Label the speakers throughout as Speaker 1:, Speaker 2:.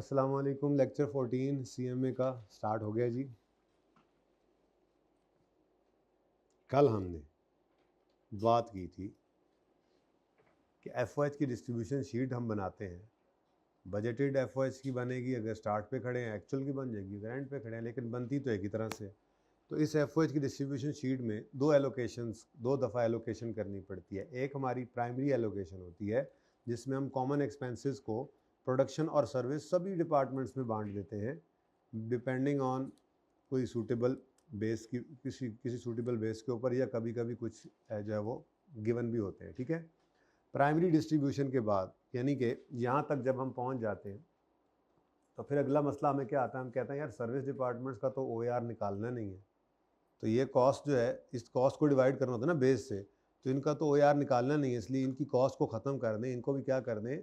Speaker 1: अस्सलाम वालेकुम। Lecture 14 CMA का स्टार्ट हो गया जी। कल हमने बात की थी कि FOH की डिस्ट्रीब्यूशन शीट हम बनाते हैं। बजटेड FOH की बनेगी, अगर स्टार्ट पे खड़े हैं एक्चुअल की बन जाएगी, अगर एंड पे खड़े हैं, लेकिन बनती तो एक ही तरह से। तो इस FOH की डिस्ट्रीब्यूशन शीट में दो दफ़ा एलोकेशन करनी पड़ती है। एक हमारी प्राइमरी एलोकेशन होती है जिसमें हम कॉमन एक्सपेंसेस को प्रोडक्शन और सर्विस सभी डिपार्टमेंट्स में बांट देते हैं डिपेंडिंग ऑन कोई सूटेबल बेस की किसी सूटेबल बेस के ऊपर, या कभी कभी कुछ जो है वो गिवन भी होते हैं। ठीक है। प्राइमरी डिस्ट्रीब्यूशन के बाद यानी कि यहाँ तक जब हम पहुँच जाते हैं तो फिर अगला मसला हमें क्या आता है, हम कहते हैं यार सर्विस डिपार्टमेंट्स का तो OAR निकालना नहीं है, तो ये कॉस्ट जो है इस कॉस्ट को डिवाइड करना होता है ना बेस से, तो इनका तो OAR निकालना नहीं है, इसलिए इनकी कॉस्ट को ख़त्म कर दें, इनको भी क्या कर दें,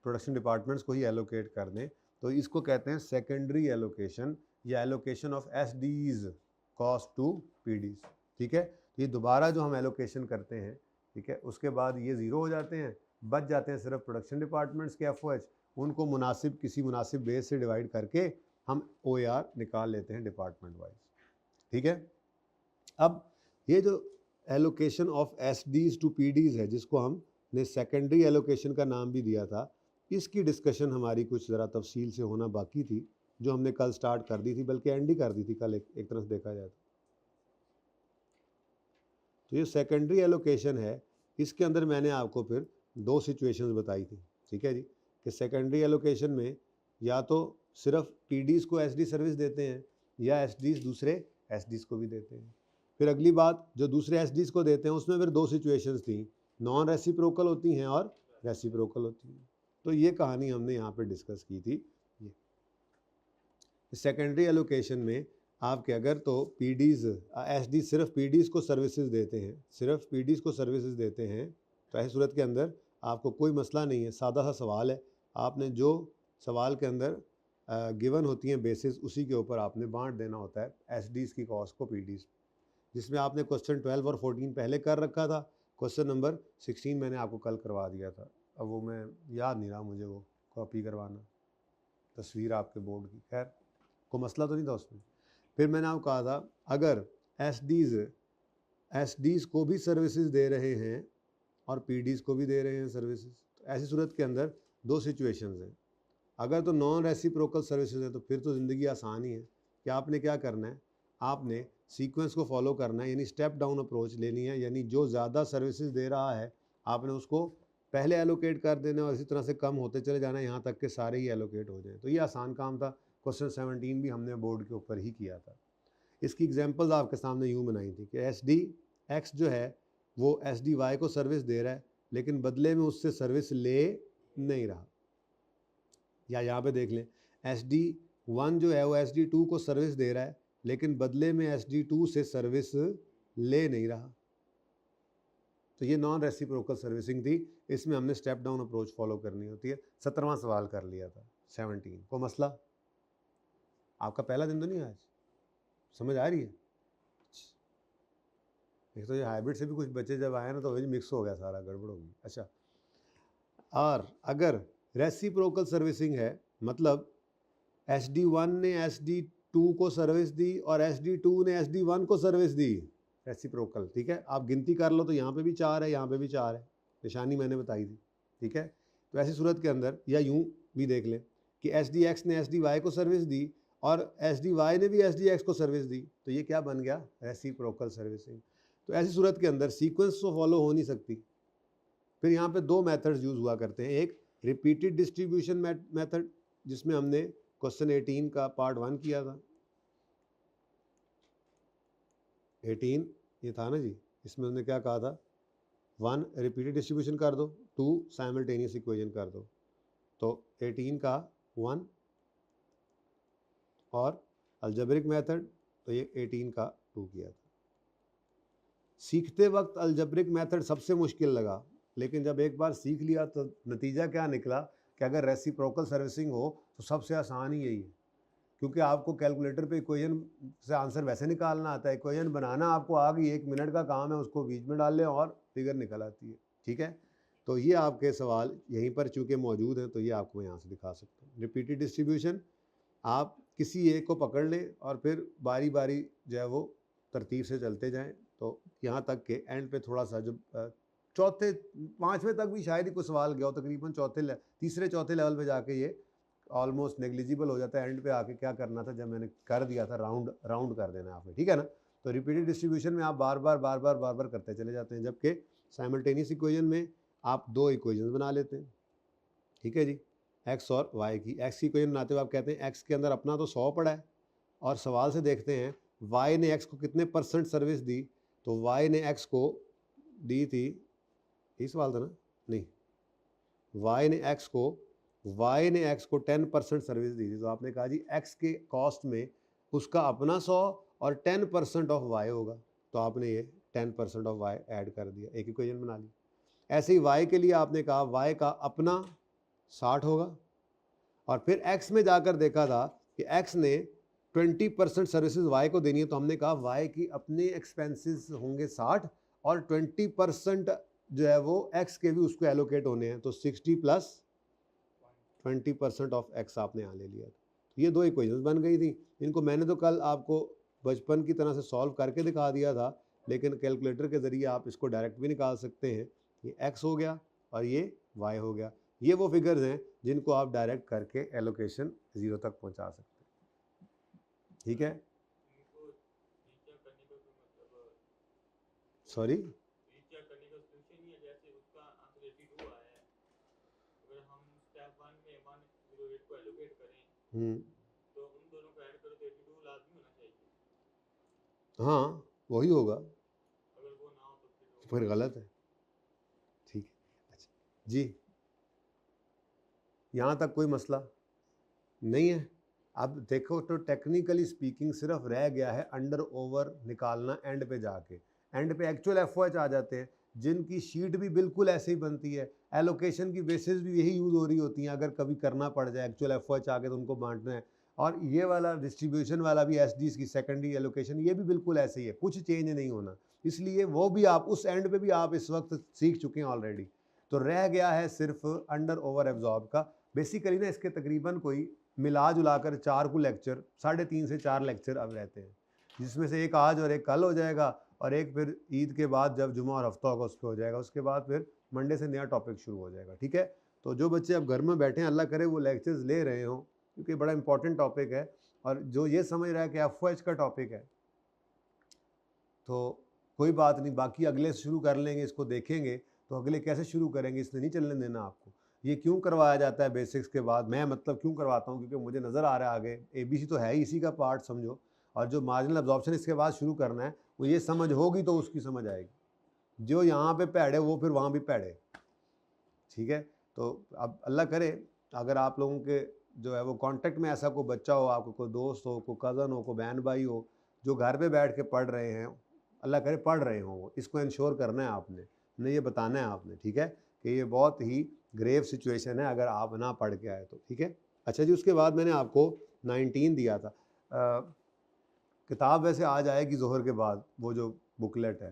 Speaker 1: प्रोडक्शन डिपार्टमेंट्स को ही एलोकेट कर दें। तो इसको कहते हैं सेकेंडरी एलोकेशन या allocation of SDs cost to PDs। ठीक है। तो ये दोबारा जो हम एलोकेशन करते हैं, ठीक है, उसके बाद ये ज़ीरो हो जाते हैं, बच जाते हैं सिर्फ प्रोडक्शन डिपार्टमेंट्स के FOH, उनको किसी मुनासिब बेस से डिवाइड करके हम OAR निकाल लेते हैं डिपार्टमेंट वाइज। ठीक है। अब ये जो allocation of SDs to PDs है, जिसको हमने सेकेंडरी एलोकेशन का नाम भी दिया था, इसकी डिस्कशन हमारी कुछ ज़रा तफसील से होना बाकी थी, जो हमने कल स्टार्ट कर दी थी, बल्कि एंड ही कर दी थी कल एक तरह से देखा जाए तो ये सेकेंडरी एलोकेशन है, इसके अंदर मैंने आपको फिर दो सिचुएशंस बताई थी। ठीक है जी, कि सेकेंडरी एलोकेशन में या तो सिर्फ PDs को SD सर्विस देते हैं या SDs दूसरे SDs को भी देते हैं। फिर अगली बात, जो दूसरे SDs को देते हैं उसमें फिर दो सिचुएशंस थी, नॉन रेसिप्रोकल होती हैं और रेसिप्रोकल होती हैं। तो ये कहानी हमने यहाँ पे डिस्कस की थी। ये सेकेंडरी एलोकेशन में आपके अगर तो SD सिर्फ PDs को सर्विसेज देते हैं, तो ऐसी सूरत के अंदर आपको कोई मसला नहीं है, सादा सा सवाल है, आपने जो सवाल के अंदर गिवन होती हैं बेसिस, उसी के ऊपर आपने बांट देना होता है SDs की कॉस्ट को PDs, जिसमें आपने क्वेश्चन 12 और 14 पहले कर रखा था, क्वेश्चन नंबर 16 मैंने आपको कल करवा दिया था। अब वो मैं याद नहीं रहा मुझे वो कॉपी करवाना, तस्वीर आपके बोर्ड की, खैर कोई मसला तो नहीं था उसमें। फिर मैंने आपको कहा था अगर SDs को भी सर्विसेज दे रहे हैं और PDs को भी दे रहे हैं सर्विसेज, तो ऐसी सूरत के अंदर दो सिचुएशंस हैं। अगर तो नॉन रेसिप्रोकल सर्विसेज है तो फिर तो ज़िंदगी आसान ही है कि आपने क्या करना है, आपने सीक्वेंस को फॉलो करना है, यानी स्टेप डाउन अप्रोच लेनी है, यानी जो ज़्यादा सर्विसेज दे रहा है आपने उसको पहले एलोकेट कर देना और इसी तरह से कम होते चले जाना यहाँ तक के सारे ही एलोकेट हो जाएं। तो ये आसान काम था। क्वेश्चन 17 भी हमने बोर्ड के ऊपर ही किया था। इसकी एग्जांपल्स आपके सामने यूँ बनाई थी कि SDX जो है वो SDY को सर्विस दे रहा है, लेकिन बदले में उससे सर्विस ले नहीं रहा। या यहाँ पे देख लें, SD1 जो है वो SD2 को सर्विस दे रहा है, लेकिन बदले में SD2 से सर्विस ले नहीं रहा। तो ये नॉन रेसिप्रोकल सर्विसिंग थी, इसमें हमने स्टेप डाउन अप्रोच फॉलो करनी होती है। 17वां सवाल कर लिया था 17 को। मसला आपका पहला दिन तो नहीं आज, समझ आ रही है? एक तो ये हाइब्रिड से भी कुछ बच्चे जब आए ना तो वही मिक्स हो गया, सारा गड़बड़ हो गई। अच्छा, और अगर रेसिप्रोकल सर्विसिंग है, मतलब SD1 ने SD2 को सर्विस दी और SD2 ने SD1 को सर्विस दी, रेसिप्रोकल। ठीक है, आप गिनती कर लो तो यहाँ पे भी 4 है, यहाँ पे भी 4 है, निशानी मैंने बताई थी। ठीक है, तो ऐसी सूरत के अंदर, या यूँ भी देख लें कि SDX ने SDY को सर्विस दी और SDY ने भी SDX को सर्विस दी, तो ये क्या बन गया, रेसिप्रोकल सर्विसिंग। तो ऐसी सूरत के अंदर सीक्वेंस तो फॉलो हो नहीं सकती। फिर यहाँ पे दो मेथड्स यूज़ हुआ करते हैं, एक रिपीटेड डिस्ट्रीब्यूशन मेथड, जिसमें हमने क्वेश्चन 18 का पार्ट 1 किया था। 18 ये था ना जी, इसमें हमने क्या कहा था, 1 रिपीटेड डिस्ट्रीब्यूशन कर दो, 2 साइमल्टेनियस इक्वेशन कर दो। तो 18 का 1 और अलजेब्रिक मेथड, तो ये 18 का 2 किया था। सीखते वक्त अलजेब्रिक मेथड सबसे मुश्किल लगा, लेकिन जब एक बार सीख लिया तो नतीजा क्या निकला कि अगर रेसिप्रोकल सर्विसिंग हो तो सबसे आसान ही यही है, क्योंकि आपको कैलकुलेटर पे इक्वेशन से आंसर वैसे निकालना आता है, इक्वेशन बनाना आपको आ गई, 1 मिनट का काम है, उसको बीच में डाल लें और फिगर निकल आती है। ठीक है, तो ये आपके सवाल यहीं पर चूँकि मौजूद हैं तो ये आपको मैं यहाँ से दिखा सकता हूँ। रिपीटेड डिस्ट्रीब्यूशन, आप किसी एक को पकड़ लें और फिर बारी बारी जो है वो तरतीब से चलते जाएं, तो यहाँ तक के एंड पे थोड़ा सा जब चौथे पाँचवें तक भी शायद ही कोई सवाल गया हो, तकरीबन तीसरे चौथे लेवल पे जाके ये ऑलमोस्ट नेग्लिजिबल हो जाता है। एंड पे आके क्या करना था, जब मैंने कर दिया था राउंड कर देना है आपने, ठीक है ना। तो रिपीटेड डिस्ट्रीब्यूशन में आप बार बार करते चले जाते हैं, जबकि साइमल्टेनियस इक्वेशन में आप दो इक्वेशन बना लेते हैं, ठीक है जी, एक्स और वाई की। एक्स की इक्वेशन बनाते हुए आप कहते हैं एक्स के अंदर अपना तो 100 पड़ा है, और सवाल से देखते हैं वाई ने एक्स को कितने % सर्विस दी। तो वाई ने एक्स को दी थी, यही सवाल था ना, नहीं, वाई ने एक्स को 10% सर्विस दी थी। तो आपने कहा जी एक्स के कॉस्ट में उसका अपना 100 और 10% ऑफ वाई होगा, तो आपने ये 10% ऑफ वाई ऐड कर दिया, एक इक्वेशन बना ली। ऐसे ही वाई के लिए आपने कहा वाई का अपना 60 होगा, और फिर एक्स में जाकर देखा था कि एक्स ने 20% सर्विसेज वाई को देनी है, तो हमने कहा वाई की अपने एक्सपेंसेस होंगे 60 और 20% जो है वो एक्स के भी उसको एलोकेट होने हैं, तो 60 + 20% ऑफ एक्स आपने यहाँ ले लिया। तो ये दो इक्वेशंस बन गई थी। इनको मैंने तो कल आपको बचपन की तरह से सॉल्व करके दिखा दिया था, लेकिन कैलकुलेटर के ज़रिए आप इसको डायरेक्ट भी निकाल सकते हैं। ये एक्स हो गया और ये वाई हो गया। ये वो फिगर्स हैं जिनको आप डायरेक्ट करके एलोकेशन 0 तक पहुँचा सकते हैं, ठीक है। सॉरी, हाँ वही होगा, फिर गलत है, ठीक है। अच्छा जी, यहाँ तक कोई मसला नहीं है। अब देखो तो टेक्निकली स्पीकिंग सिर्फ रह गया है अंडर ओवर निकालना एंड पे जाके। एंड पे एक्चुअल एफओएच आ जाते हैं, जिनकी शीट भी बिल्कुल ऐसे ही बनती है, एलोकेशन की बेसिस भी यही यूज़ हो रही होती हैं। अगर कभी करना पड़ जाए एक्चुअल एफओएच आके तो उनको बांटना है। और ये वाला डिस्ट्रीब्यूशन वाला भी एसडीज की सेकेंडरी एलोकेशन, ये भी बिल्कुल ऐसे ही है, कुछ चेंज नहीं होना। इसलिए वो भी आप उस एंड पे भी आप इस वक्त सीख चुके हैं ऑलरेडी। तो रह गया है सिर्फ अंडर ओवर एब्जॉर्ब का। बेसिकली ना इसके तकरीबन कोई मिला जुला कर 4 को लेक्चर, 3.5 से 4 लेक्चर अब रहते हैं, जिसमें से एक आज और एक कल हो जाएगा, और एक फिर ईद के बाद जब जुमा और हफ्ता होगा उस पर हो जाएगा। उसके बाद फिर मंडे से नया टॉपिक शुरू हो जाएगा, ठीक है। तो जो बच्चे अब घर में बैठे हैं, अल्लाह करे वो लेक्चर्स ले रहे हों, क्योंकि बड़ा इंपॉर्टेंट टॉपिक है। और जो ये समझ रहा है कि एफओएच का टॉपिक है तो कोई बात नहीं, बाकी अगले से शुरू कर लेंगे, इसको देखेंगे। तो अगले कैसे शुरू करेंगे, इसने नहीं चलने देना आपको। ये क्यों करवाया जाता है बेसिक्स के बाद, मैं मतलब क्यों करवाता हूँ, क्योंकि मुझे नज़र आ रहा है आगे एबीसी तो है ही इसी का पार्ट समझो, और जो मार्जिनल अब्जॉर्प्शन इसके बाद शुरू करना है वो ये समझ होगी तो उसकी समझ आएगी। जो यहाँ पे पैड़े वो फिर वहाँ भी पैड़े, ठीक है। तो अब अल्लाह करे अगर आप लोगों के जो है वो कांटेक्ट में ऐसा कोई बच्चा हो, आपको कोई दोस्त हो, कोई कज़न हो, कोई बहन भाई हो, जो घर पे बैठ के पढ़ रहे हैं, अल्लाह करे पढ़ रहे हो, वो इसको इंश्योर करना है आपने, उन्हें ये बताना है आपने, ठीक है, कि ये बहुत ही ग्रेव सिचुएशन है अगर आप ना पढ़ के आए तो, ठीक है। अच्छा जी, उसके बाद मैंने आपको 19 दिया था। किताब वैसे आ जाएगी ज़ोहर के बाद, वो जो बुकलेट है,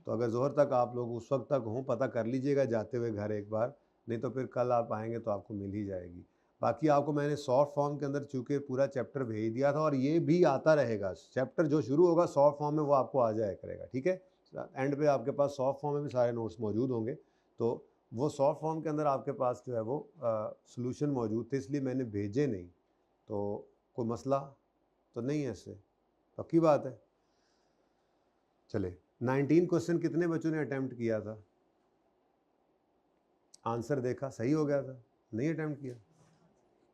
Speaker 1: तो अगर ज़ोहर तक आप लोग उस वक्त तक हों, पता कर लीजिएगा जाते हुए घर एक बार, नहीं तो फिर कल आप आएंगे तो आपको मिल ही जाएगी। बाकी आपको मैंने सॉफ्ट फॉर्म के अंदर चूँकि पूरा चैप्टर भेज दिया था, और ये भी आता रहेगा, चैप्टर जो शुरू होगा सॉफ्ट फॉर्म में वो आपको आ जाया करेगा, ठीक है। एंड पे आपके पास सॉफ्ट फॉर्म में भी सारे नोट्स मौजूद होंगे, तो वो सॉफ्ट फॉर्म के अंदर आपके पास जो है वो सॉल्यूशन मौजूद थे, इसलिए मैंने भेजे नहीं। तो कोई मसला तो नहीं है इससे, पक्की बात है। चले, 19 क्वेश्चन कितने बच्चों ने अटेम्प्ट किया था? आंसर देखा सही हो गया था, नहीं अटेम्प्ट किया?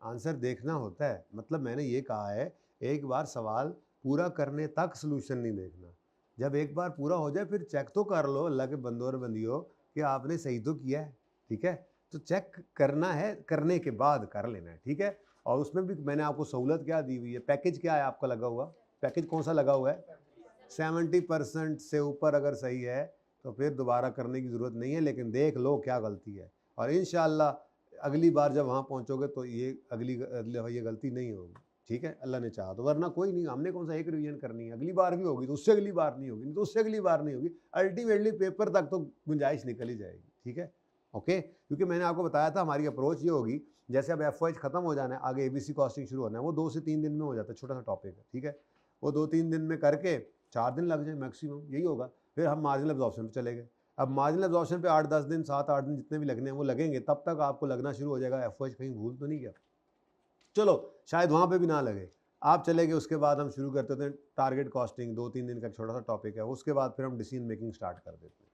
Speaker 1: आंसर देखना होता है, मतलब मैंने ये कहा है एक बार सवाल पूरा करने तक सॉल्यूशन नहीं देखना। जब एक बार पूरा हो जाए फिर चेक तो कर लो अल्लाह के बंदो और बंदियों कि आपने सही तो किया है, ठीक है। तो चेक करना है, करने के बाद कर लेना है, ठीक है। और उसमें भी मैंने आपको सहूलत क्या दी हुई है, पैकेज क्या है आपका लगा हुआ, पैकेज कौन सा लगा हुआ है? 70% से ऊपर अगर सही है तो फिर दोबारा करने की ज़रूरत नहीं है, लेकिन देख लो क्या गलती है, और इंशाअल्लाह अगली बार जब वहाँ पहुँचोगे तो ये ये गलती नहीं होगी, ठीक है, अल्लाह ने चाहा तो। वरना कोई नहीं, हमने कौन सा एक रिवीजन करनी है, अगली बार भी होगी तो उससे अगली बार नहीं होगी, नहीं तो उससे अगली बार नहीं होगी, अल्टीमेटली पेपर तक तो गुंजाइश निकल ही जाएगी, ठीक है। ओके, क्योंकि मैंने आपको बताया था हमारी अप्रोच ये होगी, जैसे अब एफ खत्म हो जाना है, आगे ABC कॉस्टिंग शुरू होना है, वो 2 से 3 दिन में हो जाता है, छोटा सा टॉपिक है, ठीक है। वो 2-3 दिन में करके 4 दिन लग जाए मैक्सिमम, यही होगा। फिर हम मार्जिनल एब्जॉर्प्शन पे चले गए। अब मार्जिनल एब्जॉर्प्शन पे 8-10 दिन, 7-8 दिन जितने भी लगने हैं वो लगेंगे, तब तक आपको लगना शुरू हो जाएगा एफ कहीं भूल तो नहीं गया। चलो शायद वहाँ पे भी ना लगे, आप चले गए, उसके बाद हम शुरू करते थे टारगेट कॉस्टिंग, 2-3 दिन का छोटा सा टॉपिक है, उसके बाद फिर हम डिसीजन मेकिंग स्टार्ट कर देते हैं।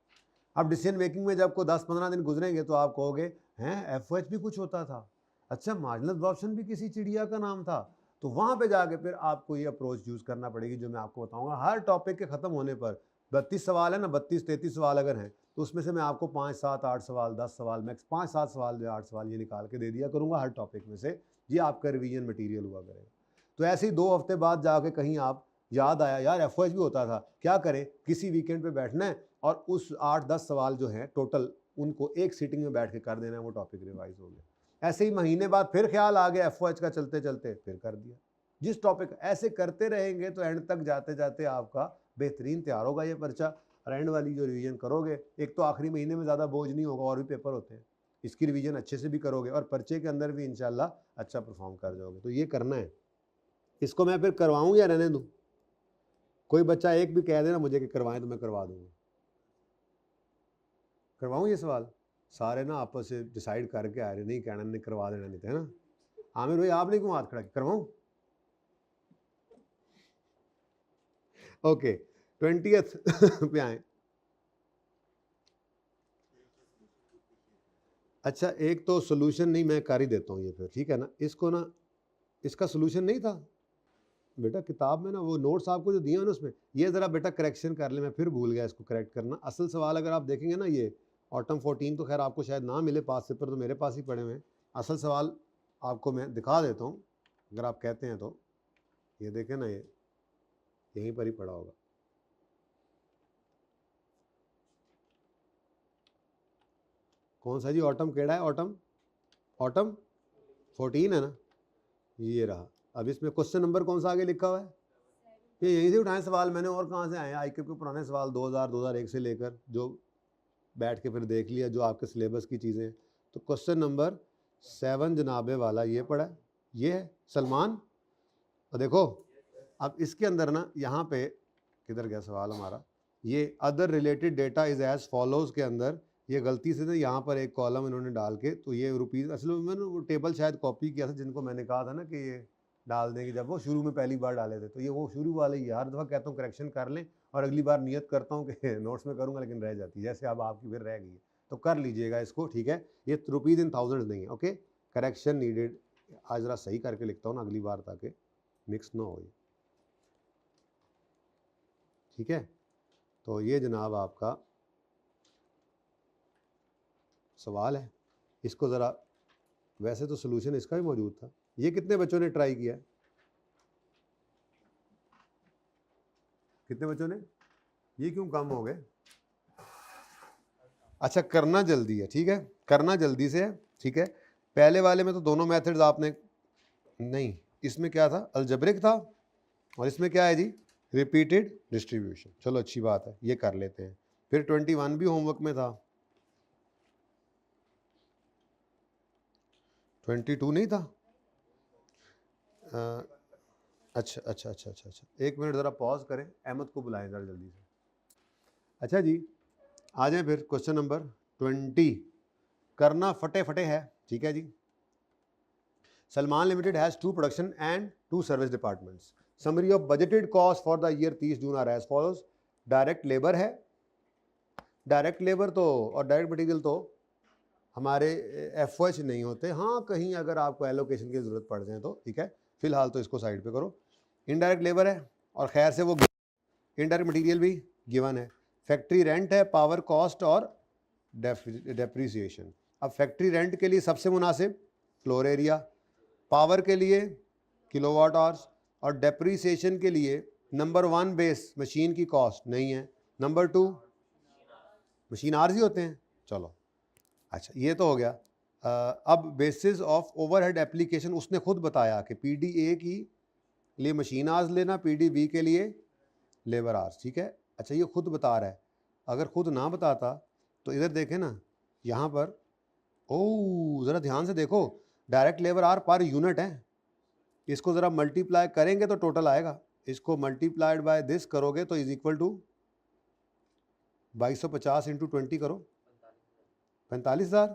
Speaker 1: अब डिसीजन मेकिंग में जब को 10-15 दिन गुजरेंगे तो आप कहोगे हैं एफ भी कुछ होता था, अच्छा मार्जिनल एब्जॉर्प्शन भी किसी चिड़िया का नाम था। तो वहाँ पे जाके फिर आपको ये अप्रोच यूज़ करना पड़ेगी जो मैं आपको बताऊंगा। हर टॉपिक के ख़त्म होने पर 32 सवाल है ना, 32-33 सवाल अगर हैं तो उसमें से मैं आपको 5-7-8 सवाल, 10 सवाल, मैक्स 5-7 सवाल या 8 सवाल ये निकाल के दे दिया करूँगा हर टॉपिक में से। ये आपका रिवीजन मटेरियल हुआ करेगा। तो ऐसे ही 2 हफ्ते बाद जाके कहीं आप याद आया यार एफ भी होता था, क्या करें, किसी वीकेंड पे बैठना है और उस 8-10 सवाल जो हैं टोटल उनको एक सीटिंग में बैठ के कर देना है, वो टॉपिक रिवाइज हो गया। ऐसे ही महीने बाद फिर ख्याल आ गया एफ का, चलते चलते फिर कर दिया। जिस टॉपिक ऐसे करते रहेंगे तो एंड तक जाते जाते आपका बेहतरीन तैयार होगा ये पर्चा। और एंड वाली जो रिवीजन करोगे, एक तो आखिरी महीने में ज़्यादा बोझ नहीं होगा, और भी पेपर होते हैं, इसकी रिवीजन अच्छे से भी करोगे और पर्चे के अंदर भी इंशाल्लाह अच्छा परफॉर्म कर जाओगे। तो ये करना है। इसको मैं फिर करवाऊँ या रहने दूँ? कोई बच्चा एक भी कह देना मुझे कि करवाएं तो मैं करवा दूंगा। करवाऊँ ये सवाल? सारे ना आपस से डिसाइड करके आ रहे, नहीं कहना नहीं, करवा देना नहीं, है ना। आमिर भाई आपने क्यों हाथ खड़ा किया? करवाऊँ? ओके 20th पे आए। अच्छा एक तो सोल्यूशन नहीं, मैं कर ही देता हूँ ये फिर, ठीक है ना। इसको ना, इसका सोल्यूशन नहीं था बेटा किताब में ना, वो नोट्स आपको जो दिए हैं ना उसमें, ये ज़रा बेटा करेक्शन कर ले, मैं फिर भूल गया इसको करेक्ट करना। असल सवाल अगर आप देखेंगे ना, ये ऑटम 14 तो खैर आपको शायद ना मिले पास पेपर, तो मेरे पास ही पड़े हुए हैं। असल सवाल आपको मैं दिखा देता हूँ अगर आप कहते हैं तो। ये देखें ना, ये यहीं पर ही पड़ा होगा। कौन सा जी ऑटम केड़ा है? ऑटम 14 है ना, ये रहा। अब इसमें क्वेश्चन नंबर कौन सा आगे लिखा हुआ है? ये यहीं से उठाए सवाल मैंने, और कहाँ से आए हैं? आईक्यू के पुराने सवाल 2000-2001 से लेकर, जो बैठ के फिर देख लिया जो आपके सिलेबस की चीज़ें। तो क्वेश्चन नंबर 7 जनाबे वाला ये पड़ा है, ये है सलमान। और देखो अब इसके अंदर ना, यहाँ पे किधर गया सवाल हमारा, ये other related data is as follows के अंदर ये गलती से ना यहाँ पर एक कॉलम इन्होंने डाल के, तो ये रुपीज़, असल में मैंने वो टेबल शायद कॉपी किया था, जिनको मैंने कहा था ना कि ये डाल देंगे, जब वो शुरू में पहली बार डाले थे। तो ये वो शुरू वाले ही, हर दफ़ा कहता हूँ करेक्शन कर लें, और अगली बार नियत करता हूँ कि नोट्स में करूँगा लेकिन रह जाती है, जैसे अब आपकी फिर रह गई है। तो कर लीजिएगा इसको, ठीक है। ये रुपीज़ इन थाउजेंड्स नहीं है, ओके। करेक्शन नीडेड, आज ज़रा सही करके लिखता हूँ ना अगली बार, ताकि मिक्स ना हो, ठीक है। तो ये जनाब आपका सवाल है, इसको ज़रा, वैसे तो सोल्यूशन इसका भी मौजूद था। ये कितने बच्चों ने ट्राई किया? कितने बच्चों ने? ये क्यों कम हो गए? अच्छा करना जल्दी है, ठीक है, करना जल्दी से है, ठीक है। पहले वाले में तो दोनों मेथड्स आपने, नहीं इसमें क्या था, अलजेब्रिक था, और इसमें क्या है जी, रिपीटेड डिस्ट्रीब्यूशन। चलो अच्छी बात है, ये कर लेते हैं। फिर 21 भी होमवर्क में था, 22 नहीं था? अच्छा अच्छा अच्छा अच्छा अच्छा, एक मिनट ज़रा पॉज करें, अहमद को बुलाएं ज़रा जल्दी से। अच्छा जी आ जाए फिर क्वेश्चन नंबर 20, करना फटे फटे है, ठीक है जी। Salman limited has 2 production and 2 service departments. Summary of budgeted cost for the year 30 June are as follows. Direct labour है, डायरेक्ट लेबर तो और डायरेक्ट मटेरियल तो हमारे एफ नहीं होते, हाँ कहीं अगर आपको एलोकेशन की ज़रूरत पड़ जाए तो, ठीक है। फिलहाल तो इसको साइड पे करो। इनडायरेक्ट लेबर है, और खैर से वो इनडायरेक्ट मटेरियल भी गिवन है। फैक्ट्री रेंट है, पावर कॉस्ट और डेप्रीसिएशन। अब फैक्ट्री रेंट के लिए सबसे मुनासिब फ्लोर एरिया, पावर के लिए किलोवाट आवर्स, और डेप्रीसिएशन के लिए नंबर 1 बेस मशीन की कॉस्ट नहीं है, नंबर 2 मशीन आवर्स ही होते हैं। चलो अच्छा ये तो हो गया। अब बेसिस ऑफ ओवरहेड एप्लीकेशन उसने खुद बताया कि PD-A की लिए मशीन आवर्स लेना, PD-B के लिए लेबर आवर्स, ठीक है। अच्छा ये खुद बता रहा है, अगर खुद ना बताता तो इधर देखें ना, यहाँ पर ओ ज़रा ध्यान से देखो, direct labour hour per unit है, इसको ज़रा मल्टीप्लाई करेंगे तो टोटल आएगा, इसको मल्टीप्लाइड बाय दिस करोगे तो इज इक्वल टू 2250 इंटू 20 करो 45,000,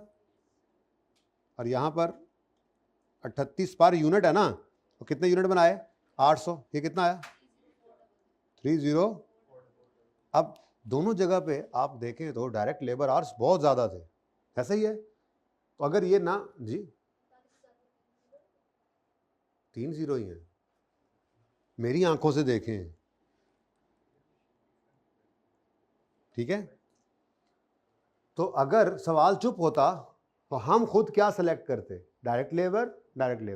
Speaker 1: और यहाँ पर 38 पर यूनिट है ना, तो कितने यूनिट बनाए 800, ये कितना आया 30। अब दोनों जगह पे आप देखें तो डायरेक्ट लेबर आवर्स बहुत ज़्यादा थे, ऐसा ही है। तो अगर ये ना जी 3 0 ही हैं, मेरी आंखों से देखें, ठीक है। तो अगर सवाल चुप होता तो हम खुद क्या सेलेक्ट करते, डायरेक्ट लेबर,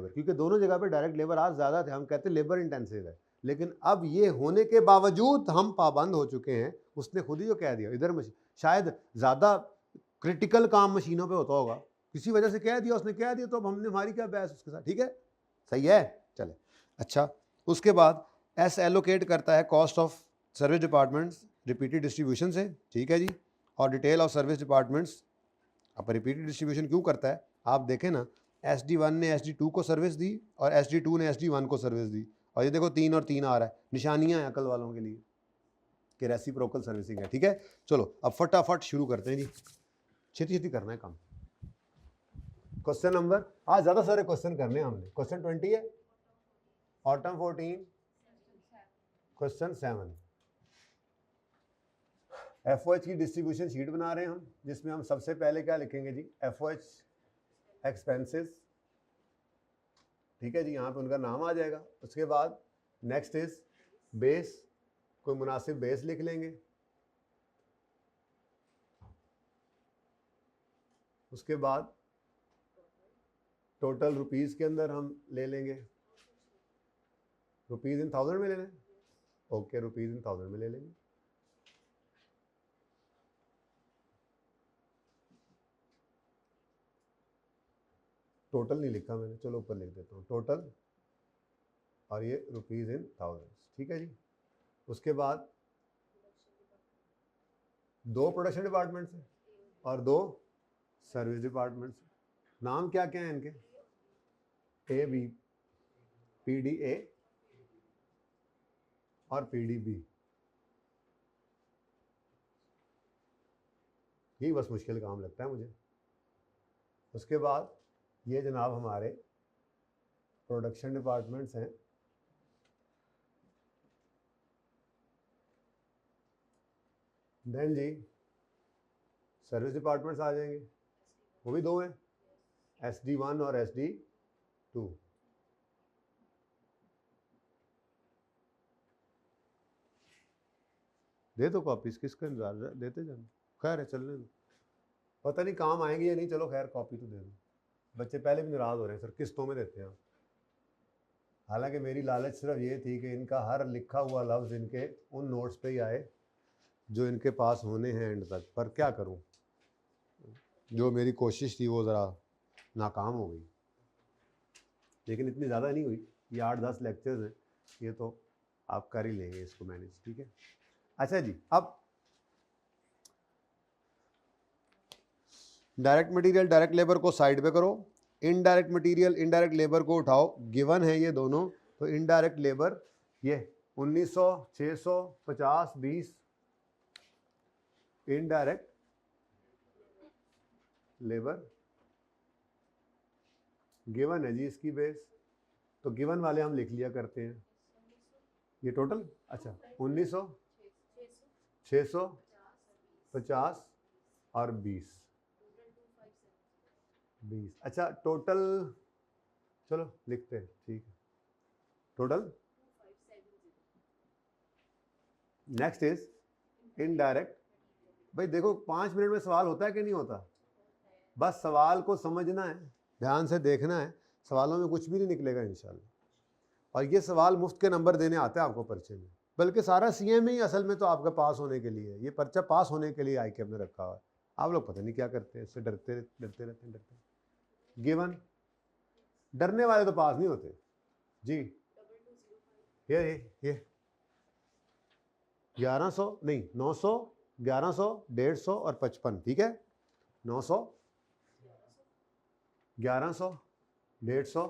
Speaker 1: क्योंकि दोनों जगह पे डायरेक्ट लेबर आवर्स ज़्यादा थे, हम कहते लेबर इंटेंसिव है। लेकिन अब ये होने के बावजूद हम पाबंद हो चुके हैं, उसने खुद ही जो कह दिया, इधर शायद ज़्यादा क्रिटिकल काम मशीनों पे होता होगा, किसी वजह से कह दिया, उसने कह दिया, तो अब हमने हमारी क्या बहस उसके साथ, ठीक है, सही है, चले। अच्छा, उसके बाद एस एलोकेट करता है cost of service departments repeated distribution से, ठीक है जी। और डिटेल ऑफ सर्विस डिपार्टमेंट्स, अब रिपीटेड डिस्ट्रीब्यूशन क्यों करता है, आप देखें ना, SD1 ने SD2 को सर्विस दी और SD2 ने SD1 को सर्विस दी, और ये देखो 3 और 3 आ रहा है, निशानियां हैं अकल वालों के लिए कि रेसिप्रोकल सर्विसिंग है, ठीक है। चलो अब फटाफट शुरू करते हैं जी, छेती छेती करना है काम। क्वेश्चन नंबर, आज ज़्यादा सारे क्वेश्चन करने हैं हमने, क्वेश्चन 20 है, ऑटम 14, क्वेश्चन 7। FOH की डिस्ट्रीब्यूशन शीट बना रहे हैं हम, जिसमें हम सबसे पहले क्या लिखेंगे जी, FOH एक्सपेंसेस, ठीक है जी, यहाँ पे उनका नाम आ जाएगा। उसके बाद नेक्स्ट इज बेस, कोई मुनासिब बेस लिख लेंगे। उसके बाद टोटल रुपीज़ के अंदर हम ले लेंगे, रुपीज़ इन 1000 में ले लें, ओके, रुपीज़ इन 1000 में ले लेंगे। टोटल नहीं लिखा मैंने, चलो ऊपर लिख देता हूँ टोटल, और ये रुपीज़ इन 1000, ठीक है जी। उसके बाद 2 प्रोडक्शन डिपार्टमेंट्स हैं और 2 सर्विस डिपार्टमेंट्स, नाम क्या क्या है इनके, AB, PDA और PDB, यही बस मुश्किल काम लगता है मुझे। उसके बाद ये जनाब हमारे प्रोडक्शन डिपार्टमेंट्स हैं, देन जी सर्विस डिपार्टमेंट्स आ जाएंगे, वो भी 2 हैं, SD1 और SD2। दे दो कॉपीज, किसका इंतजार देते जाना, खैर है चलने दो, पता नहीं काम आएंगे या नहीं, चलो खैर कॉपी तो दे दो। बच्चे पहले भी नाराज़ हो रहे हैं, सर किस्तों में देते हैं आप। हालांकि मेरी लालच सिर्फ ये थी कि इनका हर लिखा हुआ लफ्ज़ इनके उन नोट्स पे ही आए जो इनके पास होने हैं एंड तक, पर क्या करूं, जो मेरी कोशिश थी वो ज़रा नाकाम हो गई, लेकिन इतनी ज़्यादा नहीं हुई, ये 8-10 लेक्चर्स हैं, ये तो आप कर ही लेंगे इसको मैनेज, ठीक है। अच्छा जी, अब डायरेक्ट मटेरियल डायरेक्ट लेबर को साइड पे करो, इनडायरेक्ट मटेरियल इनडायरेक्ट लेबर को उठाओ, गिवन है ये दोनों, तो इनडायरेक्ट लेबर ये 1900, 600, 50, 20 इनडायरेक्ट लेबर गिवन है जी इसकी बेस, तो गिवन वाले हम लिख लिया करते हैं, ये टोटल, अच्छा 1900, 600, 50 और 20, अच्छा टोटल, चलो लिखते हैं, ठीक है, टोटल। नेक्स्ट इज इनडायरेक्ट, भाई देखो 5 मिनट में सवाल होता है कि नहीं होता, बस सवाल को समझना है, ध्यान से देखना है, सवालों में कुछ भी नहीं निकलेगा इंशाल्लाह। और ये सवाल मुफ्त के नंबर देने आते हैं आपको पर्चे में, बल्कि सारा CM ही असल में तो आपका पास होने के लिए, ये पर्चा पास होने के लिए ICAP ने रखा हुआ है, आप लोग पता नहीं क्या करते हैं, इससे डरते रहते हैं। गिवन, डरने वाले तो पास नहीं होते जी, ये 1100 नहीं 900, 1100, 150 और 55, ठीक है, 900, 1100, 150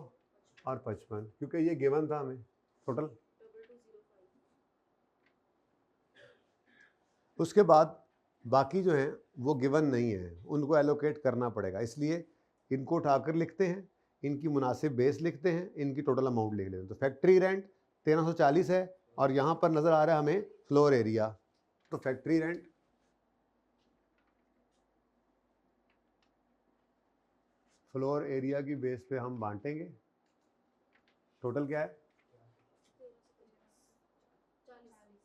Speaker 1: और 55, क्योंकि ये गिवन था हमें टोटल। उसके बाद बाकी जो हैं वो गिवन नहीं है, उनको एलोकेट करना पड़ेगा, इसलिए इनको उठाकर लिखते हैं, इनकी मुनासिब बेस लिखते हैं, इनकी टोटल अमाउंट लिख लेते हैं। तो फैक्ट्री रेंट 1340 है और यहाँ पर नज़र आ रहा है हमें फ्लोर एरिया, तो फैक्ट्री रेंट फ्लोर एरिया की बेस पे हम बांटेंगे। टोटल क्या है?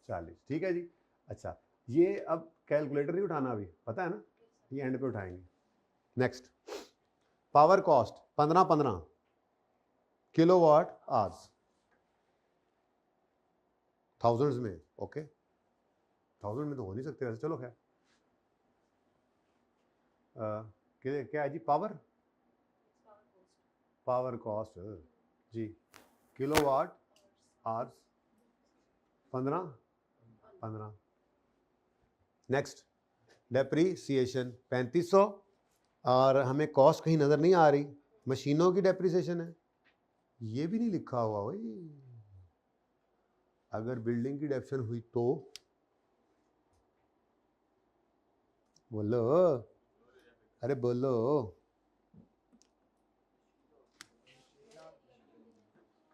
Speaker 1: 40। ठीक है जी। अच्छा, ये अब कैलकुलेटर नहीं उठाना, अभी पता है ना, ये एंड पे उठाएंगे। Next, power cost 15 kilowatt hours, thousands में। ओके, थाउजेंड में तो हो नहीं सकते वैसे, चलो खैर। क्या है जी? पावर कॉस्ट जी, किलोवाट आवर्स 15। नेक्स्ट, डेप्रीसिएशन 3500, और हमें कॉस्ट कहीं नज़र नहीं आ रही, मशीनों की डेप्रीसिएशन है, ये भी नहीं लिखा हुआ भाई। अगर बिल्डिंग की डेप्रीसिएशन हुई तो बोलो, अरे बोलो।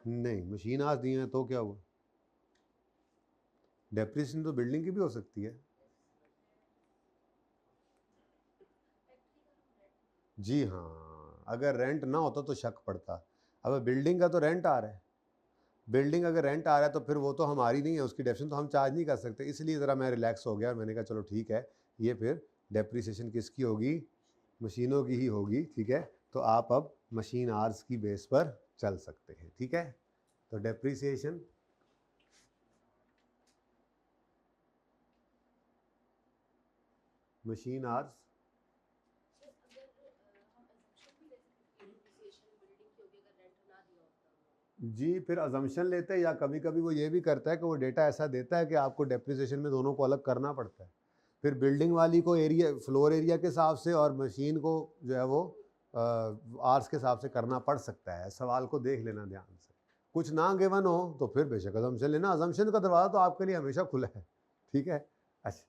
Speaker 1: नहीं, मशीन आज दिए हैं तो क्या हुआ? डेप्रीसिएशन तो बिल्डिंग की भी हो सकती है। जी हाँ, अगर रेंट ना होता तो शक पड़ता। अब बिल्डिंग का तो रेंट आ रहा है, बिल्डिंग अगर रेंट आ रहा है तो फिर वो तो हमारी नहीं है, उसकी डेप्रीसिएशन तो हम चार्ज नहीं कर सकते, इसलिए ज़रा मैं रिलैक्स हो गया, मैंने कहा चलो ठीक है, ये फिर डेप्रीसिएशन किसकी होगी? मशीनों की ही होगी। ठीक है, तो आप अब मशीन आवर्स की बेस पर चल सकते हैं। ठीक है, तो डेप्रीसिएशन मशीन आवर्स, जी फिर अजम्पशन लेते हैं, या कभी कभी वो ये भी करता है कि वो डेटा ऐसा देता है कि आपको डेप्रीसिएशन में दोनों को अलग करना पड़ता है, फिर बिल्डिंग वाली को एरिया, फ्लोर एरिया के हिसाब से, और मशीन को जो है वो आवर्स के हिसाब से करना पड़ सकता है। सवाल को देख लेना ध्यान से, कुछ ना गिवन हो तो फिर बेशक अजम्पशन लेना, अजम्पशन का दरवाज़ा तो आपके लिए हमेशा खुला है। ठीक है, अच्छा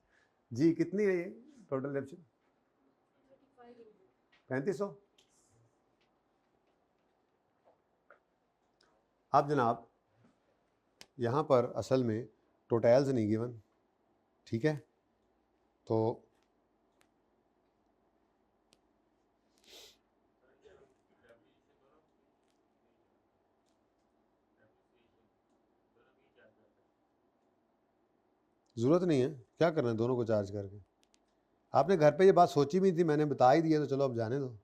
Speaker 1: जी, कितनी है ये टोटल डेप्रीसिएशन? 3500। अब जनाब यहाँ पर असल में टोटल्स नहीं गिवन, ठीक है, तो ज़रूरत नहीं है, क्या करना है दोनों को चार्ज करके। आपने घर पे ये बात सोची भी थी, मैंने बता ही दिया, तो चलो अब जाने दो।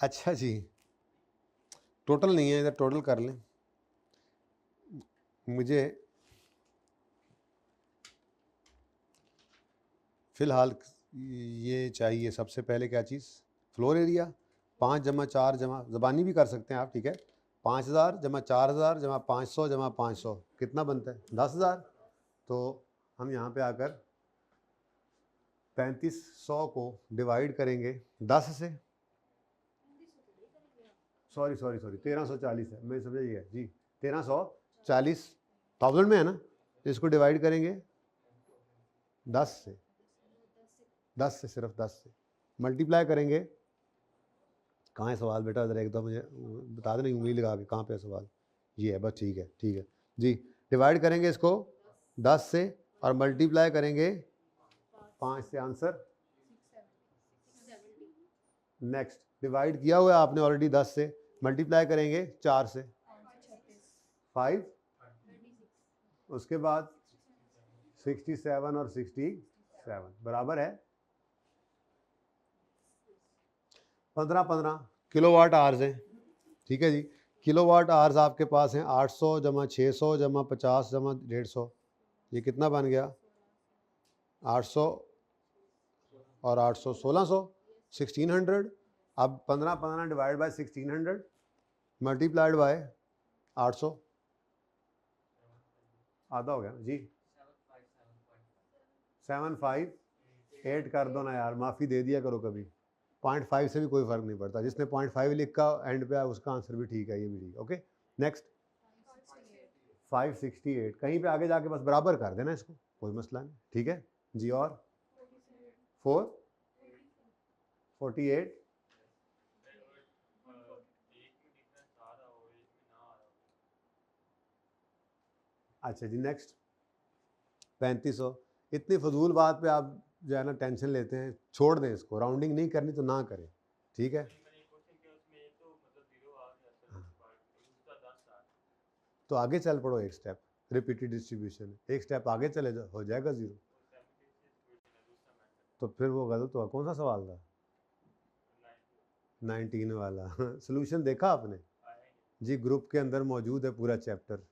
Speaker 1: अच्छा जी, टोटल नहीं है, इधर टोटल कर लें। मुझे फ़िलहाल ये चाहिए सबसे पहले, क्या चीज़? फ्लोर एरिया 5 जमा 4 जमा, ज़बानी भी कर सकते हैं आप, ठीक है, 5000 जमा 4000 जमा 500 जमा 500, कितना बनता है? 10,000। तो हम यहाँ पे आकर 3500 को डिवाइड करेंगे 10 से, सॉरी 1340 है, मैं समझ गया जी, 1340 थाउजेंड में है ना, इसको डिवाइड करेंगे 10 से, 10 से, सिर्फ 10 से मल्टीप्लाई करेंगे। कहाँ है सवाल बेटा? ज़रा एकदम मुझे बता देना, उंगली लगा के, कहाँ पे है सवाल? ये है बस, ठीक है ठीक है जी। डिवाइड करेंगे इसको 10 से और मल्टीप्लाई करेंगे 5 से, आंसर नेक्स्ट। डिवाइड किया हुआ है आपने ऑलरेडी 10 से, मल्टीप्लाई करेंगे 4 से, 5, उसके बाद 67 और 67 बराबर है 15 किलोवाट आवर्स हैं। ठीक है जी, किलोवाट आवर्स आपके पास हैं 800 जमा 600 जमा 50 जमा 150, ये कितना बन गया? 800 और 800 1600, 1600। अब 15 डिवाइड बाय 1600 मल्टीप्लाइड बाय 800, आधा हो गया ना जी। 758 कर दो ना यार, माफ़ी दे दिया करो कभी। 0.5 से भी कोई फ़र्क नहीं पड़ता, जिसने 0.5 लिखा एंड पे उसका आंसर भी ठीक है, ये भी ठीक। ओके नेक्स्ट 568, कहीं पे आगे जाके बस बराबर कर देना इसको, कोई मसला नहीं, ठीक है जी। और 448, अच्छा जी नेक्स्ट 3500। इतनी फजूल बात पे आप जो है ना टेंशन लेते हैं, छोड़ दें इसको, राउंडिंग नहीं करनी तो ना करें, ठीक है। तो आगे चल पड़ो एक स्टेप, रिपीटेड डिस्ट्रीब्यूशन, एक स्टेप आगे चले जाओ, हो जाएगा 0। तो फिर वो गलत हुआ, कौन सा सवाल था? 19 वाला सोल्यूशन देखा आपने जी? ग्रुप के अंदर मौजूद है पूरा चैप्टर,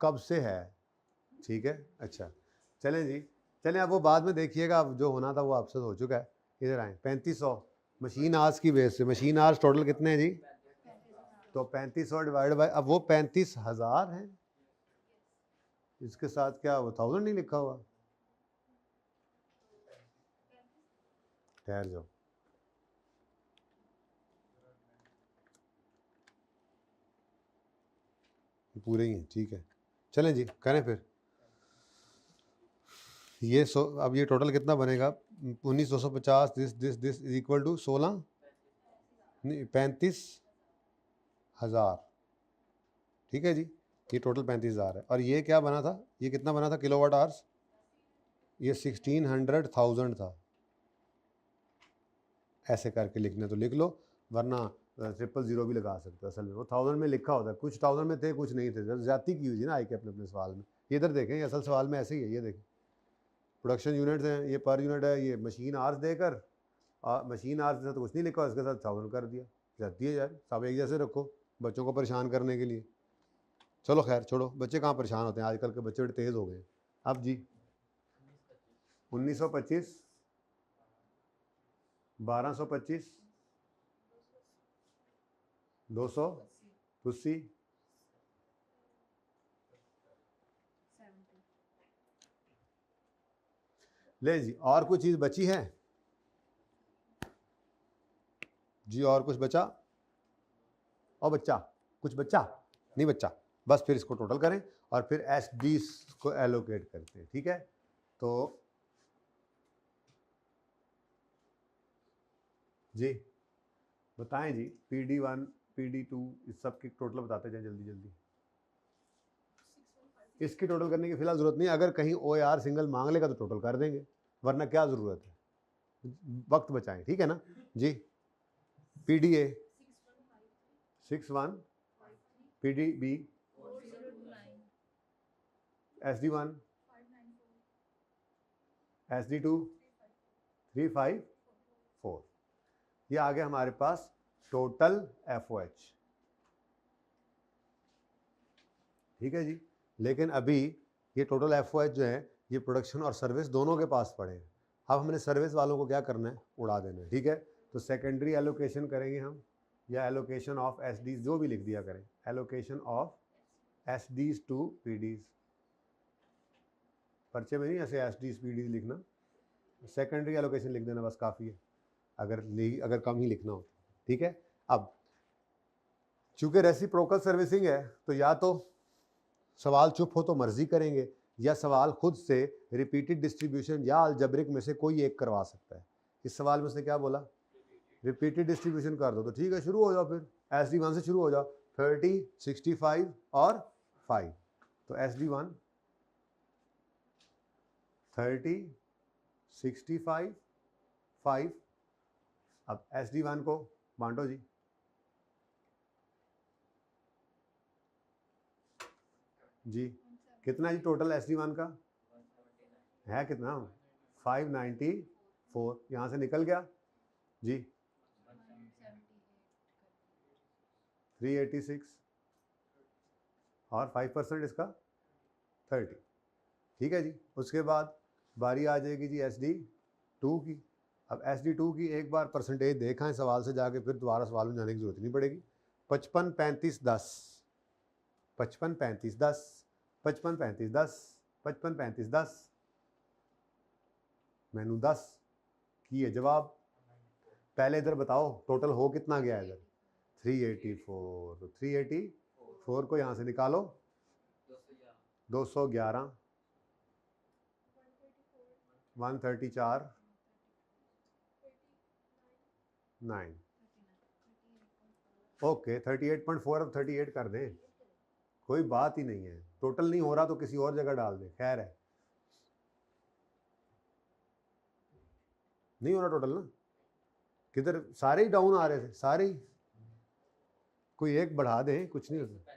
Speaker 1: कब से है, ठीक है। अच्छा चलें जी, चलें अब वो बाद में देखिएगा, अब जो होना था वो आपसे हो चुका है। इधर आए, 3500 मशीन आवर्स की बेस से, मशीन आवर्स टोटल कितने हैं जी? तो 3500 डिवाइड बाय, अब वो 35,000 हैं, इसके साथ क्या वो 1000 नहीं लिखा हुआ? ठहर जाओ, पूरे ही हैं, ठीक है। चलें जी करें फिर ये अब ये टोटल कितना बनेगा? 19,250 दिस इज इक्वल टू 16 नहीं 35,000, ठीक है जी। ये टोटल 35,000 है, और ये क्या बना था, ये कितना बना था किलोवाट आवर्स? ये 1600,000 था। ऐसे करके लिखने तो लिख लो, वरना 000 भी लगा सकते हो। असल में वो 1000 में लिखा होता है, कुछ 1000 में थे कुछ नहीं थे, ज्यादती की हुई थी ना आई के अपने अपने सवाल में। इधर देखें, असल सवाल में ऐसे ही है, ये देखें प्रोडक्शन यूनिट्स हैं, ये पर यूनिट है, ये मशीन आवर्स देकर मशीन आवर्स के साथ कुछ नहीं लिखा, इसके साथ 1000 कर दिया। जाती है यार, सब एक जैसे रखो बच्चों को परेशान करने के लिए। चलो खैर छोड़ो, बच्चे कहाँ परेशान होते हैं, आजकल के बच्चे तेज़ हो गए। अब जी 1925, 1225, 280, ले जी। और कोई चीज़ बची है जी? और कुछ बचा? और बच्चा कुछ बच्चा नहीं बच्चा, बस फिर इसको टोटल करें और फिर एस डी को एलोकेट करते हैं, ठीक है। तो जी बताएं जी, PD1 PD2 इस सब की टोटल बताते जाए जल्दी जल्दी। इसकी टोटल करने की फिलहाल जरूरत नहीं, अगर कहीं OAR सिंगल मांग लेगा तो टोटल कर देंगे, वरना क्या ज़रूरत है, वक्त बचाएं, ठीक है ना जी। PDA 61, PDB SD1 SD2 354, ये आ गया हमारे पास टोटल FOH, ठीक है जी। लेकिन अभी ये टोटल FOH जो है ये प्रोडक्शन और सर्विस दोनों के पास पड़े हैं। अब हमने सर्विस वालों को क्या करना है, उड़ा देना है, ठीक है। तो सेकेंडरी एलोकेशन करेंगे हम, या एलोकेशन ऑफ SDs जो भी लिख दिया करें, allocation of SDs to PDs। पर्चे में नहीं ऐसे SDs PDs लिखना, सेकेंडरी एलोकेशन लिख देना बस काफ़ी है, अगर कम ही लिखना हो, ठीक है। अब चूंकि रेसिप्रोकल सर्विसिंग है, तो या तो सवाल चुप हो तो मर्जी करेंगे, या सवाल खुद से रिपीटेड डिस्ट्रीब्यूशन या अलजेब्रिक में से कोई एक करवा सकता है। इस सवाल में उसने क्या बोला, रिपीटेड डिस्ट्रीब्यूशन कर दो, तो ठीक है शुरू हो जाओ, फिर SD1 से शुरू हो जाओ, 30, 65 और 5। तो SD1 30, 65, 5। अब SD1 को बांटो जी, जी कितना जी टोटल SD1 का है कितना? 594, यहाँ से निकल गया जी 386, और 5% इसका 30, ठीक है जी। उसके बाद बारी आ जाएगी जी SD2 की। अब SD2 की एक बार परसेंटेज देखा है सवाल से जाके, फिर दोबारा सवाल में जाने की जरूरत नहीं पड़ेगी। 55, 35, 10, 55, 35, 10, 55, 35, 10, 55, 35, 10, मैनू 10 की है जवाब। पहले इधर बताओ टोटल हो कितना गया इधर 384, तो 384 को यहाँ से निकालो 211, 134, 9, ओके 38.4, अब 38 कर दें, कोई बात ही नहीं है। टोटल नहीं हो रहा तो किसी और जगह डाल दें, खैर है, नहीं हो रहा टोटल ना, किधर सारे ही डाउन आ रहे थे, सारे ही, कोई एक बढ़ा दें, कुछ नहीं होता,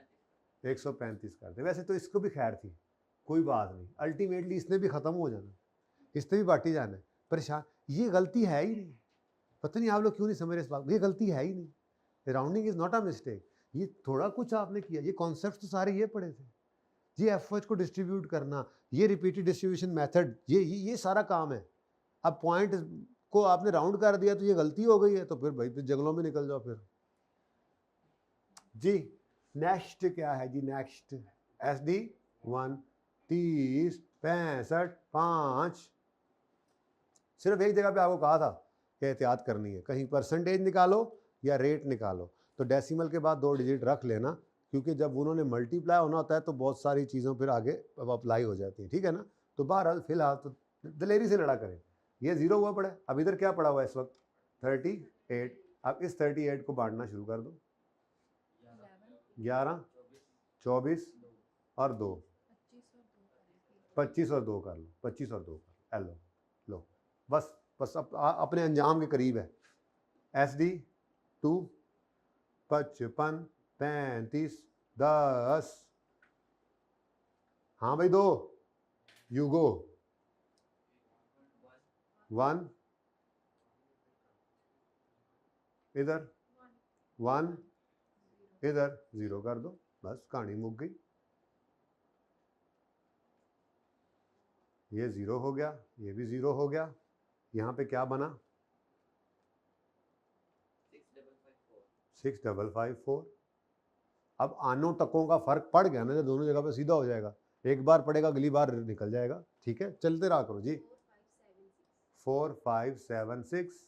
Speaker 1: 135 कर दें। वैसे तो इसको भी खैर थी, कोई बात नहीं, अल्टीमेटली इसने भी ख़त्म हो जाना, इसने भी बांटी जाना है। परेशान, ये गलती है ही नहीं, पता नहीं आप लोग क्यों नहीं समझ रहे इस बात, ये गलती है ही नहीं। Rounding is not a mistake, ये थोड़ा कुछ आपने किया, ये कॉन्सेप्ट तो सारे ये पढ़े थे, ये एफओएच को डिस्ट्रीब्यूट करना, ये रिपीटेड डिस्ट्रीब्यूशन मेथड, ये सारा काम है। अब पॉइंट को आपने राउंड कर दिया तो ये गलती हो गई है, तो फिर भाई फिर जंगलों में निकल जाओ फिर जी। नेक्स्ट क्या है जी, नेक्स्ट SD 1, 30, 65, 5। सिर्फ एक जगह पे आपको कहा था कि एहतियात करनी है, कहीं परसेंटेज निकालो या रेट निकालो, तो डेसिमल के बाद 2 डिजिट रख लेना, क्योंकि जब उन्होंने मल्टीप्लाई होना होता है तो बहुत सारी चीज़ों फिर आगे अब अप्लाई हो जाती है, ठीक है ना। तो बहरहाल फिलहाल तो दलेरी से लड़ा करें। ये 0 हुआ पड़ा है, अब इधर क्या पड़ा हुआ है इस वक्त 38। अब इस 38 को बांटना शुरू कर दो, 11, 24 और 2, 25 और 2 कर लो, 25 और 2 कर लो, लो बस अब अपने अंजाम के करीब है। SD 2, 55, 35, 10, हाँ भाई 2, यू गो 1, इधर 1, इधर 0 कर दो, बस कहानी मुक गई। ये 0 हो गया, ये भी 0 हो गया, यहाँ पे क्या बना 6554। अब आनों तकों का फर्क पड़ गया ना, जब दोनों जगह पे सीधा हो जाएगा, एक बार पड़ेगा अगली बार निकल जाएगा, ठीक है, चलते रहा करो जी। 4576।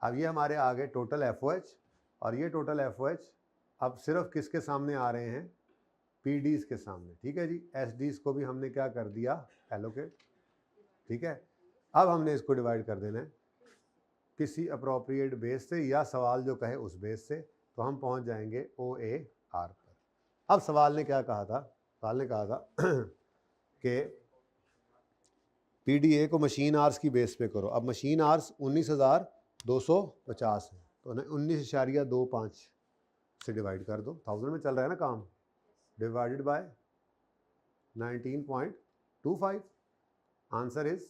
Speaker 1: अब ये हमारे आगे टोटल एफओएच, और ये टोटल एफओएच अब सिर्फ किसके सामने आ रहे हैं, पीडीज के सामने, ठीक है जी। एसडीज को भी हमने क्या कर दिया, एलोकेट, ठीक है। अब हमने इसको डिवाइड कर देना है किसी अप्रोप्रिएट बेस से, या सवाल जो कहे उस बेस से, तो हम पहुंच जाएंगे OAR पर। अब सवाल ने क्या कहा था, सवाल ने कहा था कि PDA को मशीन आर्स की बेस पे करो। अब मशीन आर्स 19,250 है, तो 19.25 से डिवाइड कर दो, 1000 में चल रहा है ना काम, डिवाइडेड बाय 19.25, आंसर इज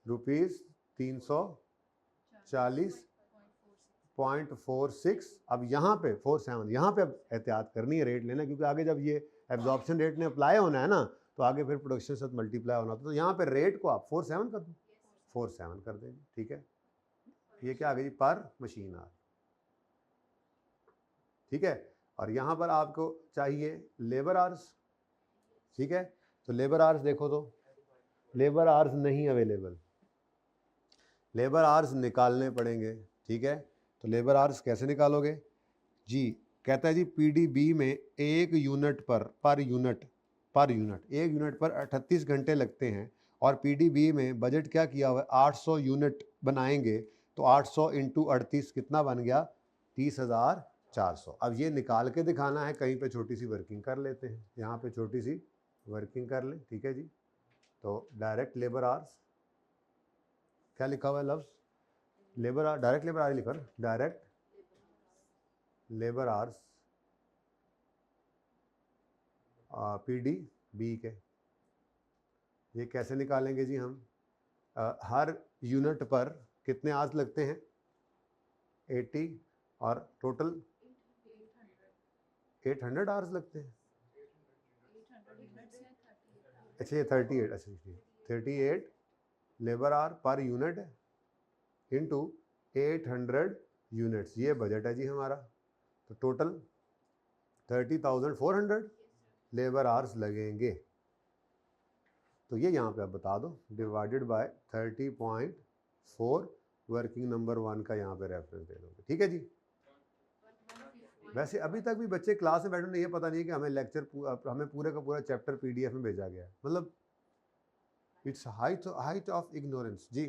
Speaker 1: ₹340.46। अब यहाँ पे 47, यहाँ पे अब एहतियात करनी है, रेट लेना, क्योंकि आगे जब ये एब्जॉर्प्शन रेट ने अप्लाई होना है ना, तो आगे फिर प्रोडक्शन के साथ मल्टीप्लाई होना, तो यहाँ पे रेट को आप 47 कर दो, 47 कर देंगे, ठीक है। ये क्या आ गई, पर मशीन आर, ठीक है। और यहाँ पर आपको चाहिए लेबर आर्स, ठीक है। तो लेबर आर्स देखो, तो लेबर आर्स नहीं अवेलेबल, लेबर आर्स निकालने पड़ेंगे, ठीक है। तो लेबर आर्स कैसे निकालोगे जी, कहता है जी PDB में 1 यूनिट पर यूनिट 1 यूनिट पर 38 घंटे लगते हैं, और PDB में बजट क्या किया हुआ है, 800 यूनिट बनाएंगे, तो 800 इंटू 38 कितना बन गया, 30,400। अब ये निकाल के दिखाना है, कहीं पे छोटी सी वर्किंग कर लेते हैं, यहाँ पे छोटी सी वर्किंग कर लें, ठीक है जी। तो डायरेक्ट लेबर आर्स, क्या लिखा हुआ है लफ्ज़, labour hour, direct labour hour लिखा ना, डायरेक्ट लेबर आर्स PDB के, ये कैसे निकालेंगे जी हम, हर यूनिट पर कितने आवर्स लगते हैं, 80, और टोटल 800 आवर्स लगते हैं, अच्छा ये 38, अच्छा 38 labour our per unit into 800 units, ये बजट है जी हमारा। तो टोटल 30,400 लेबर आवर्स लगेंगे। तो ये यहाँ पे आप बता दो, डिवाइडेड बाय 30.4, वर्किंग नंबर 1 का यहाँ पे रेफरेंस दे दोगे, ठीक है जी। वैसे अभी तक भी बच्चे क्लास में बैठे, ये पता नहीं है कि हमें हमें पूरे का पूरा चैप्टर पीडीएफ में भेजा गया है, मतलब इट्स हाइट ऑफ इग्नोरेंस जी।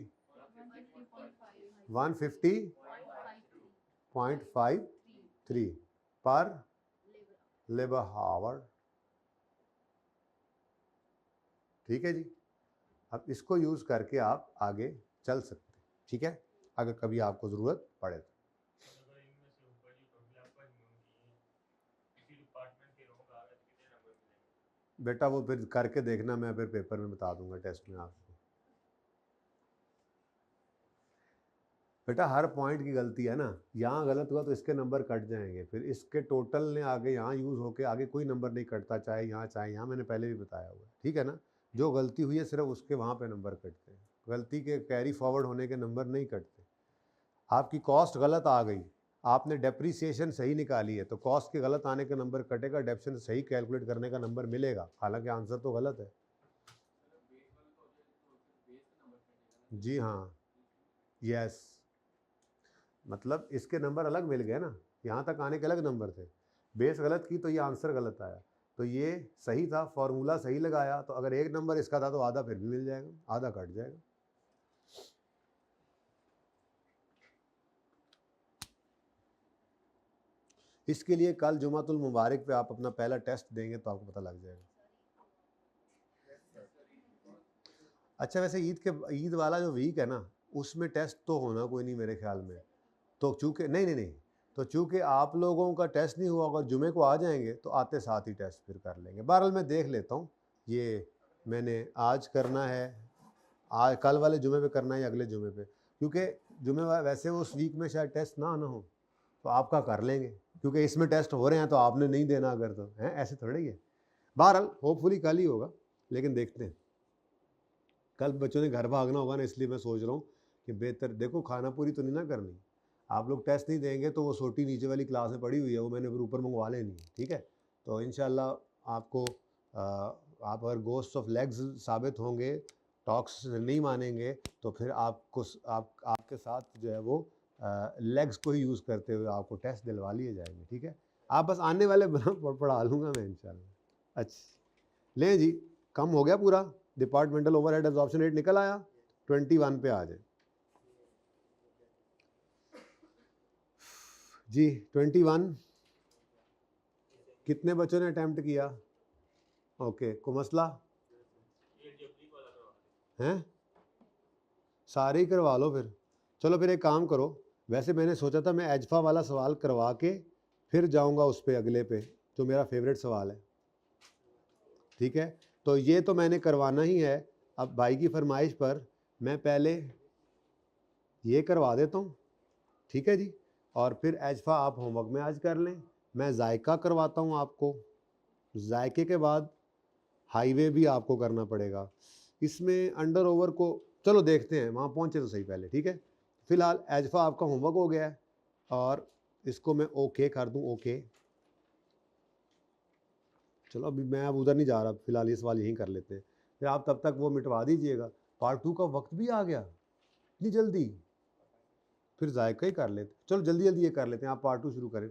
Speaker 1: 150.53 पर लेबर हावर, ठीक है जी। अब इसको यूज करके आप आगे चल सकते हैं, ठीक है, अगर कभी आपको जरूरत पड़े तो। बेटा वो फिर करके देखना, मैं फिर पेपर में बता दूंगा टेस्ट में आपको। बेटा हर पॉइंट की गलती है ना, यहाँ गलत हुआ तो इसके नंबर कट जाएंगे, फिर इसके टोटल ने आगे यहाँ यूज़ होके आगे कोई नंबर नहीं कटता, चाहे यहाँ, मैंने पहले भी बताया हुआ है, ठीक है ना। जो गलती हुई है सिर्फ उसके वहाँ पे नंबर कटते हैं, गलती के कैरी फॉरवर्ड होने के नंबर नहीं कटते। आपकी कॉस्ट गलत आ गई, आपने डेप्रीसिएशन सही निकाली है तो कॉस्ट के गलत आने का नंबर कटेगा, डेप्शन सही कैलकुलेट करने का नंबर मिलेगा, हालांकि आंसर तो गलत है। जी हाँ, यस, मतलब इसके नंबर अलग मिल गए ना, यहाँ तक आने के अलग नंबर थे, बेस गलत की तो ये आंसर गलत आया, तो ये सही था, फॉर्मूला सही लगाया, तो अगर एक नंबर इसका था तो आधा फिर भी मिल जाएगा, आधा कट जाएगा। इसके लिए कल जुमातुल मुबारक पे आप अपना पहला टेस्ट देंगे तो आपको पता लग जाएगा। अच्छा वैसे ईद वाला जो वीक है ना, उसमें टेस्ट तो होना कोई नहीं मेरे ख्याल में, तो चूँकि नहीं, तो चूँकि आप लोगों का टेस्ट नहीं हुआ, अगर जुमे को आ जाएंगे तो आते साथ ही टेस्ट फिर कर लेंगे। बहरहाल मैं देख लेता हूँ, ये मैंने आज करना है, आज कल वाले जुमे पे करना है या अगले जुमे पे, क्योंकि जुमे वैसे उस वीक में शायद टेस्ट ना हो तो आपका कर लेंगे, क्योंकि इसमें टेस्ट हो रहे हैं तो आपने नहीं देना अगर, तो हैं ऐसे थोड़ा ही है। बहरहाल होपफुली कल ही होगा, लेकिन देखते हैं, कल बच्चों ने घर भागना होगा ना, इसलिए मैं सोच रहा हूँ कि बेहतर देखो, खाना पूरी तो नहीं ना करनी, आप लोग टेस्ट नहीं देंगे तो वो सोटी नीचे वाली क्लास में पड़ी हुई है, वो मैंने फिर ऊपर मंगवा लेनी है, ठीक है। तो इंशाल्लाह आपको आप अगर गोस्ट ऑफ लेग्स साबित होंगे, टॉक्स नहीं मानेंगे, तो फिर आपको आपके साथ जो है वो लेग्स को ही यूज़ करते हुए आपको टेस्ट दिलवा लिए जाएंगे, ठीक है। आप बस आने वाले पढ़ा लूँगा मैं इंशाल्लाह। अच्छा ले जी, कम हो गया पूरा, डिपार्टमेंटल ओवरहेड एब्जॉर्प्शन रेट निकल आया, 21 पे आ जाए जी। 21 कितने बच्चों ने अटेम्प्ट किया? ओके, को मसला हैं, सारे ही करवा लो फिर। चलो फिर एक काम करो, वैसे मैंने सोचा था मैं एजफा वाला सवाल करवा के फिर जाऊंगा उस पे अगले पे, जो मेरा फेवरेट सवाल है, ठीक है। तो ये तो मैंने करवाना ही है, अब भाई की फरमाइश पर मैं पहले ये करवा देता हूँ, ठीक है जी, और फिर एजफा आप होमवर्क में आज कर लें, मैं जायका करवाता हूँ आपको, जायके के बाद हाईवे भी आपको करना पड़ेगा, इसमें अंडर ओवर को चलो देखते हैं, वहाँ पहुँचे तो सही पहले, ठीक है। फिलहाल एजफा आपका होमवर्क हो गया है, और इसको मैं ओके कर दूँ, ओके। चलो अभी मैं अब उधर नहीं जा रहा, फिलहाल ये सवाल यहीं कर लेते हैं, फिर आप तब तक वो मिटवा दीजिएगा। पार्ट 2 का वक्त भी आ गया इतनी जल्दी, फिर जायका ही कर लेते, चलो जल्दी जल्दी ये कर लेते हैं, आप पार्ट 2 शुरू करें।